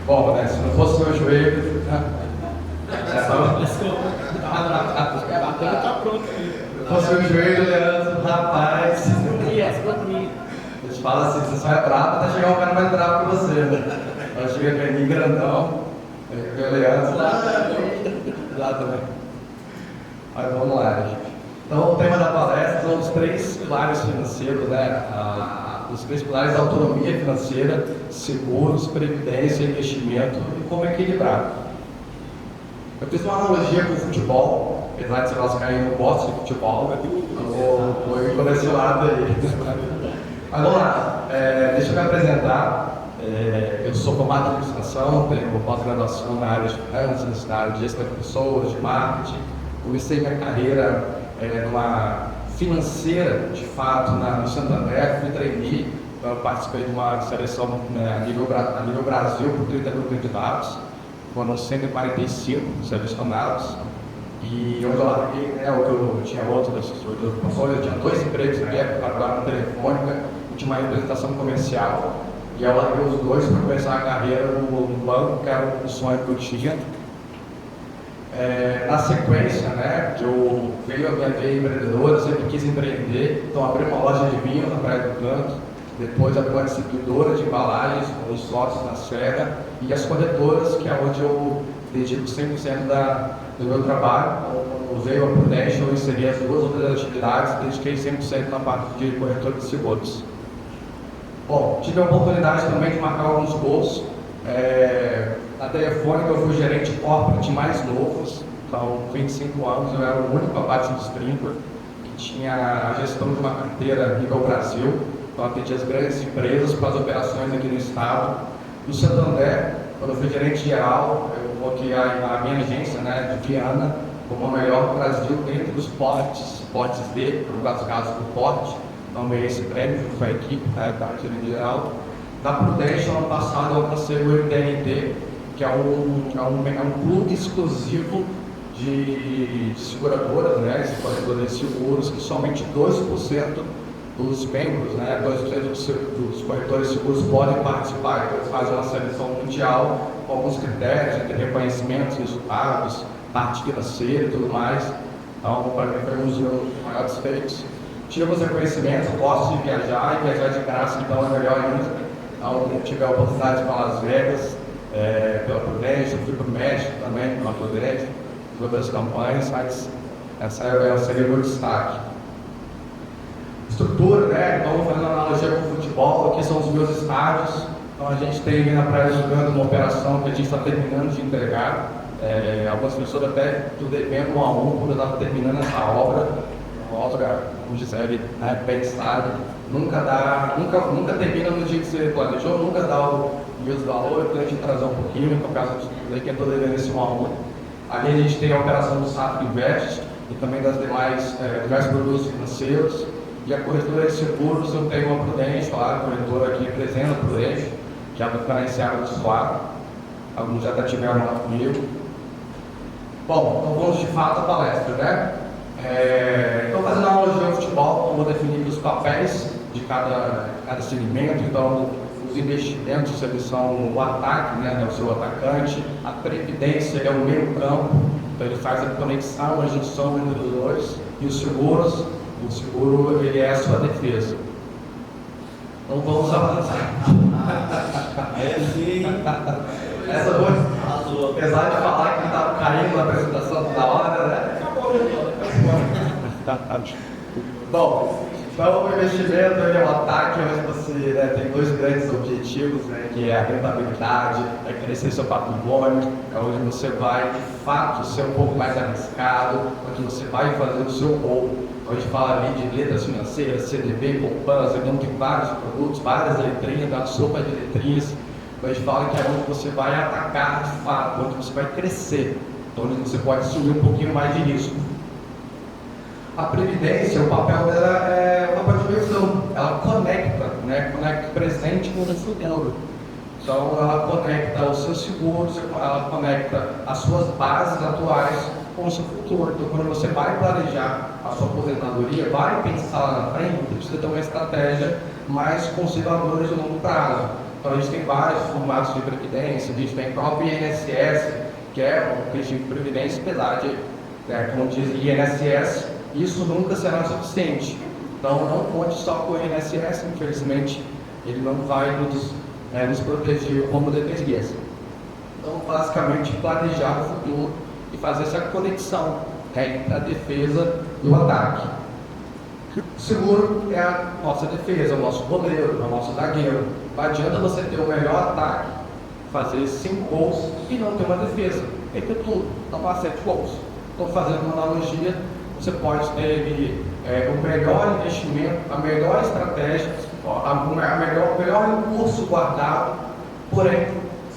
Bom, né, se não fosse meu joelho... Tá pronto aí. Se fosse meu joelho, Leandro, rapaz... A gente fala assim, você só é bravo até chegar um cara mais bravo que você, né? Aí chega aquele grandão, o Leandro lá também. Aí vamos lá, gente. Então, o tema da palestra são os 3 pilares financeiros, né? Os 3 pilares da autonomia financeira, seguros, previdência e investimento e como equilibrar. Eu fiz uma analogia com o futebol, apesar de ser lascar, eu não gosto de futebol, vou ir por esse lado aí. Mas vamos lá, deixa eu me apresentar. Eu sou formado em administração, tenho pós-graduação na área de finanças, na área de gestão de pessoas, de marketing. Comecei minha carreira numa financeira, de fato, no Santander, fui trainee, então eu participei de uma seleção a nível Brasil por 32 candidatos, foram 145 selecionados. E eu larguei, eu tinha outras ocupações, eu tinha 2 empregos na época, trabalhava na Telefônica, tinha uma representação comercial, e eu larguei os 2 para começar a carreira no banco, que era o sonho que eu tinha. Na sequência, né, eu veio a minha veia empreendedora, sempre quis empreender, então abri uma loja de vinho na Praia do Canto, depois abri uma distribuidora de embalagens, com os sócios na Serra, e as corretoras, que é onde eu dedico 100% do meu trabalho. Então, veio a Prudential, eu inseri as 2 outras atividades, dediquei 100% na parte de corretora de seguros. Bom, tive a oportunidade também de marcar alguns gols. Na Telefônica eu fui gerente corporate mais novos, então 25 anos, eu era o único abaixo dos 30 que tinha a gestão de uma carteira nível Brasil, então atendia as grandes empresas para as operações aqui no estado. No Santander, quando eu fui gerente geral, eu coloquei a minha agência, né, de Viana como a melhor do Brasil dentro dos portes D, no caso do porte. Então, ganhei esse prêmio junto com a equipe, né, da gerente geral. Da Prudential, ano passado, eu passei o MDRT, que é um clube exclusivo de seguradoras, né, seguradoras de seguros, que somente 2% dos membros, né, 2% dos corretores de seguros podem participar. Então, eles fazem uma seleção mundial com alguns critérios, entre reconhecimentos, resultados, parte financeira e tudo mais. Então, para mim, foi um dos meus maiores feitos. Tive os reconhecimentos, gosto de viajar, e viajar de graça, então é melhor ainda. Então, tive a oportunidade de ir para Las Vegas, pela Prudential, fui para o México também, pela Prudential, fui outras campanhas, mas essa seria o meu destaque. Estrutura, né? Então, fazendo uma analogia com o futebol, aqui são os meus estádios. Então, a gente tem na Praia do Canto uma operação que a gente está terminando de entregar. Algumas pessoas até estou devendo 1 a 1, quando eu estava terminando essa obra. Uma obra, como Gisele, né, bem sabe, nunca termina no dia que você planejou, nunca dá o mesmo valor, então a gente trazer um pouquinho, por causa de quem estou devendo esse 1 a 1. Ali a gente tem a operação do Safra Invest e também das demais produtos financeiros. E a corretora de seguros, eu tenho uma Prudential, a corretora que representa a Prudential, que é a diferenciada dos 4. Alguns já tiveram lá comigo. Bom, então vamos de fato à palestra, né? Então, fazendo uma analogia ao futebol, eu vou definir os papéis de cada segmento. Então, os investimentos, eles são o ataque, né, o seu atacante. A previdência é o meio campo, então ele faz a conexão, a junção entre os dois. E os seguros, o seguro, ele é a sua defesa. Então, vamos avançar. Essa foi, apesar de falar que estava caindo na apresentação da hora, né? Bom, então o investimento é um ataque, onde você tem 2 grandes objetivos, né, que é a rentabilidade, é crescer seu patrimônio, é onde você vai de fato ser um pouco mais arriscado, onde você vai fazer o seu gol. A gente fala ali de letras financeiras, CDB, poupança, então tem vários produtos, várias letrinhas, da sopa de letrinhas. A gente fala que é onde você vai atacar de fato, onde você vai crescer, onde você pode assumir um pouquinho mais de risco. A previdência, o papel dela é o papel de inversão. Ela conecta, né? Conecta o presente com o futuro. Então, ela conecta os seus seguros, ela conecta as suas bases atuais com o seu futuro. Então, quando você vai planejar a sua aposentadoria, vai pensar lá na frente, você precisa ter uma estratégia mais conservadora de longo prazo. Então a gente tem vários formatos de previdência, a gente tem o próprio INSS, que é um regime de previdência, apesar de, como diz INSS, isso nunca será suficiente. Então não conte só com o INSS, infelizmente ele não vai nos proteger como deveria. Então, basicamente, planejar o futuro e fazer essa conexão entre a defesa do ataque. O seguro é a nossa defesa, o nosso goleiro, o nosso zagueiro. Não adianta você ter o melhor ataque, fazer 5 gols e não ter uma defesa. Tem que ter tudo, tomar 7 gols. Então, fazendo uma analogia, você pode ter o melhor investimento, a melhor estratégia, o melhor recurso guardado, porém,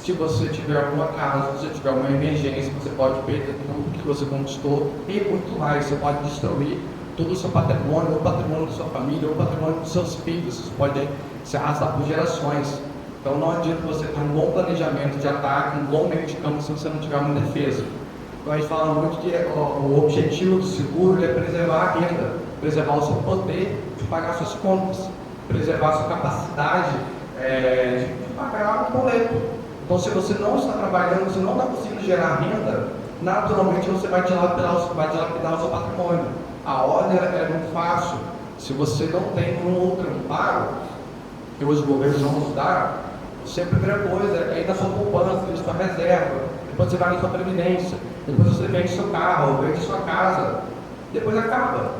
se você tiver alguma casa, se você tiver uma emergência, você pode perder tudo que você conquistou e muito mais. Você pode destruir todo o seu patrimônio, ou o patrimônio da sua família, ou o patrimônio dos seus filhos. Isso pode se arrastar por gerações. Então não adianta você ter um bom planejamento de ataque, um bom meio de campo, se você não tiver uma defesa. Então a gente fala muito que o objetivo do seguro é preservar a renda, preservar o seu poder de pagar suas contas, preservar a sua capacidade de pagar o boleto. Então, se você não está trabalhando, você não está conseguindo gerar renda, naturalmente você vai dilapidar o seu patrimônio. A ordem é muito fácil. Se você não tem um outro amparo, que os governos vão nos dar, a primeira coisa é ir na sua poupança, na sua reserva, depois você vai na sua previdência, depois você vende seu carro, vende sua casa, depois acaba.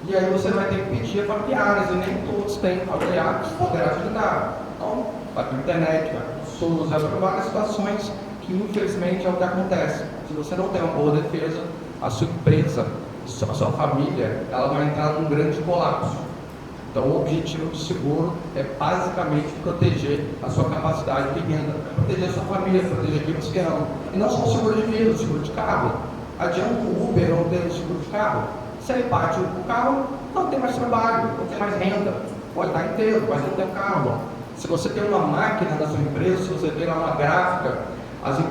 E aí você vai ter que pedir a familiares, e nem todos têm familiares que poderão ajudar. Então, vai para a internet, vai para o SUS, vai para várias situações que infelizmente é o que acontece. Se você não tem uma boa defesa, a sua empresa, a sua família, ela vai entrar num grande colapso. Então o objetivo do seguro é basicamente proteger a sua capacidade de renda, proteger a sua família, proteger quem você ama. E não só o seguro de vida, o seguro de carro. Adianta o Uber não ter o seguro de carro? Se ele bate o carro, não tem mais trabalho, não tem mais renda. Pode estar inteiro, mas não tem carro. Se você tem uma máquina na sua empresa, se você tem lá uma gráfica,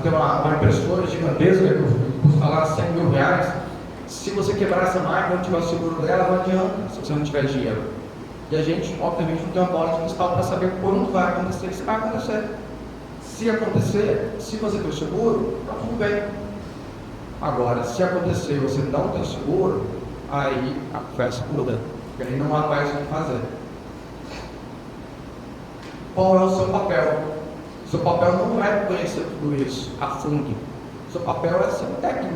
tem uma impressora gigantesca que custa lá 100 mil reais, se você quebrar essa máquina, não tiver o seguro dela, não adianta se você não tiver dinheiro. E a gente, obviamente, não tem uma bola de cristal para saber quando vai acontecer. Se vai acontecer. Se acontecer, se você tem o seguro, está tudo bem. Agora, se acontecer e você não tem seguro, aí a festa muda. Porque aí não há mais o que fazer. Qual é o seu papel? Seu papel não é conhecer tudo isso a fundo. Seu papel é ser técnico.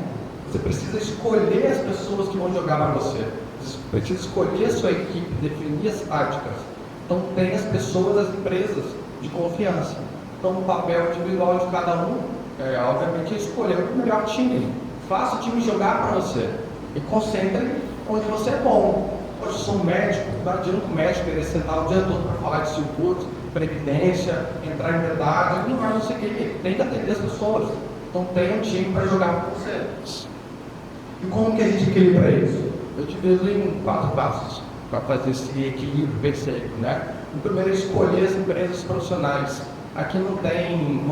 Você precisa escolher as pessoas que vão jogar para você. Você precisa escolher a sua equipe, definir as táticas. Então tem as pessoas das empresas de confiança. Então o papel individual de cada um obviamente é escolher o melhor time. Faça o time jogar para você. E concentre onde você é bom. Hoje eu sou um médico, não adianta o médico querer sentar o dia todo para falar de seguros, previdência, entrar em detalhes, ele não vai conseguir, ele tem que atender as pessoas. Então tem um time para jogar com você. E como que a gente equilibra isso? Eu divido em 4 passos para fazer esse equilíbrio perfeito, né? O primeiro é escolher as empresas profissionais. Aqui não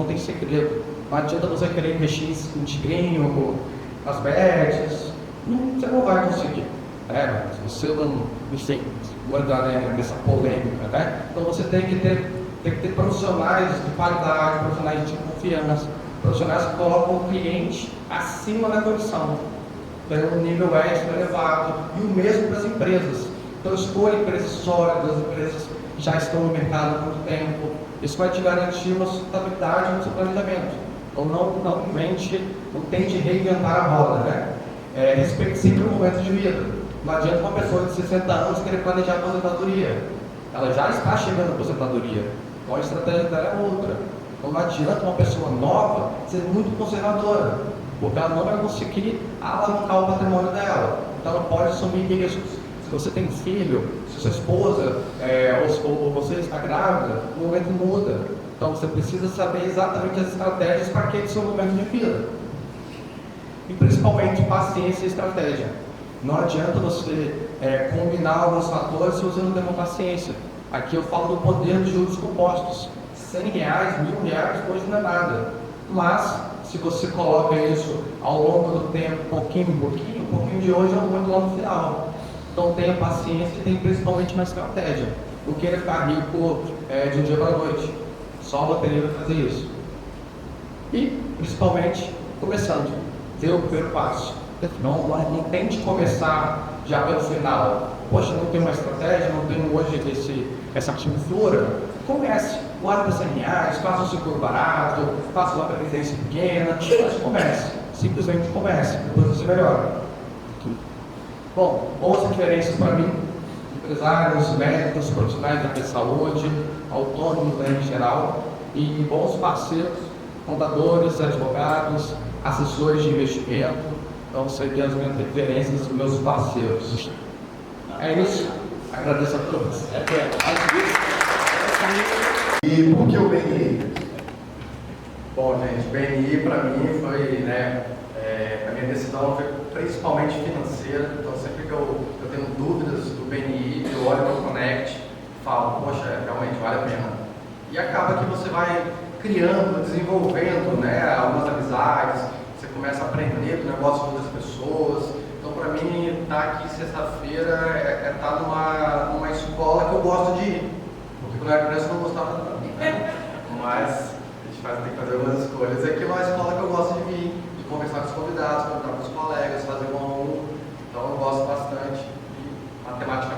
tem segredo. Não adianta você querer investir em tigrinho, nas bets, você não vai conseguir. Se você não sei, guardar nessa polêmica, né? Então você tem que ter profissionais de qualidade, profissionais de confiança, profissionais que colocam o cliente acima da condição, tem um nível ético elevado, e o mesmo para as empresas. Então escolha empresas sólidas, empresas que já estão no mercado há muito tempo. Isso vai te garantir uma sustentabilidade no seu planejamento. Então não tente reinventar a roda, né? Respeite sempre o momento de vida. Não adianta uma pessoa de 60 anos querer planejar a aposentadoria. Ela já está chegando à aposentadoria. Então a estratégia dela é outra. Então não adianta uma pessoa nova ser muito conservadora, porque ela não vai conseguir alavancar o patrimônio dela. Então ela pode assumir riscos. Se você tem filho, se sua esposa ou você está grávida, o momento muda. Então você precisa saber exatamente as estratégias para aquele seu momento de vida. E principalmente paciência e estratégia. Não adianta você combinar alguns fatores se você não tem uma paciência. Aqui eu falo do poder dos juros compostos. R$100, R$1.000, hoje não é nada. Mas, se você coloca isso ao longo do tempo, pouquinho de hoje é muito lá no final. Então tenha paciência e tenha principalmente uma estratégia. Não queira ficar rico de um dia para a noite. Só a loteria vai fazer isso. E, principalmente, começando, dê o primeiro passo. Não tente começar já pelo final. Poxa, não tenho uma estratégia, não tenho hoje essa cultura. Comece, guarda R$100, faça um seguro barato, faça uma previdência pequena, mas comece. Simplesmente comece, depois você melhora. Bom, boas referências para mim, empresários, médicos, profissionais da área de saúde, autônomos, né, em geral, e bons parceiros, contadores, advogados, assessores de investimento. Então, seriam as minhas referências, os meus parceiros. É isso. Agradeço a todos. E por que o BNI? Bom, gente, o BNI para mim foi, a minha decisão foi principalmente financeira. Então, sempre que eu tenho dúvidas do BNI, eu olho para o Connect e falo, poxa, realmente vale a pena. E acaba que você vai criando, desenvolvendo, algumas amizades, você começa a aprender do negócio de outras pessoas. Então, para mim, estar aqui sexta-feira é estar numa escola que eu gosto de ir. Porque quando eu era criança eu não gostava tanto, né? Mas tem que fazer algumas escolhas. Aqui é uma escola que eu gosto de vir, de conversar com os convidados, conversar com os colegas, fazer um a um. Então, eu gosto bastante. E matemática